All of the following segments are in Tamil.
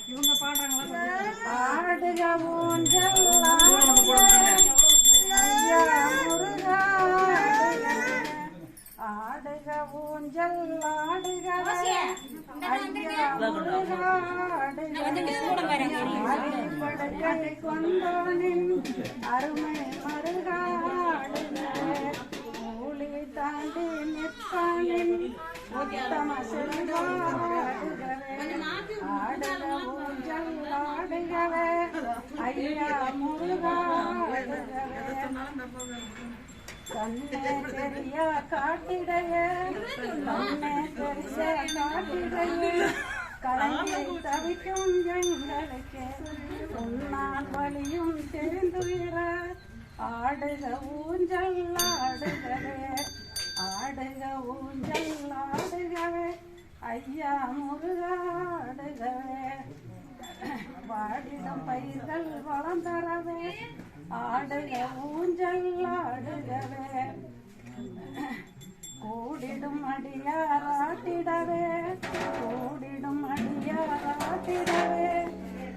இவங்க பாடுறாங்களா? ஆடுக ஊஞ்சல் ஆடுக ஊஞ்சல் ஆடுக படுக்கை கொண்டோனின் அருமை மருகாடுக மூலி தாண்டி நிற்பானின் உத்தம செல்வாடுகவே ஆடுக ஊஞ்சல் ஆடுகவே ஐயா முருகாடுகவே கண்ணே தெரிய காட்டிடையே கண்ணே தெரிய காட்டிடையே கலங்கி தவிக்கும் எங்களுக்கு உன்னால் வழியும் தெரிந்துயிர ஆடுக ஊஞ்சல் ஆடுகவே ஆடுக ஊஞ்சல் ஆடுகவே ஐயா முருகாடுகவே வாடிடம் பயிர்கள் வளம் தரவே ஆடுக ஊஞ்சல் ஆடுகவே கூடிடும் அடியாராட்டிடவே கூடிடும் அடியாராட்டிடவே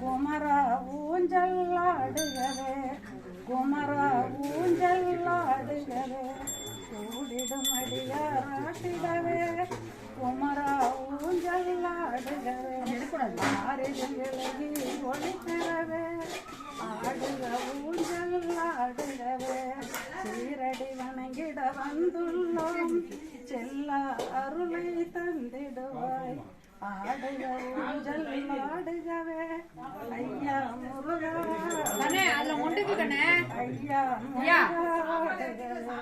குமரா ஊஞ்சல் ஆடுகவே குமரா ஊஞ்சல் ஆடுகவே கூடிடும் அடியாராட்டிடவே குமரா ஊஞ்சல் ஆடுகவே ஆறுகளி ஒளி பெறவே ஆடுக ஊஞ்சல் ஆடுகவே சீரடி வணங்கிட வந்துள்ளோம் செல்ல அருளை தந்திடுவாய் ஆடுக ஊஞ்சல் ஆடுகவே ஐயா முருகா ஐயா முருகா ஆடுகவே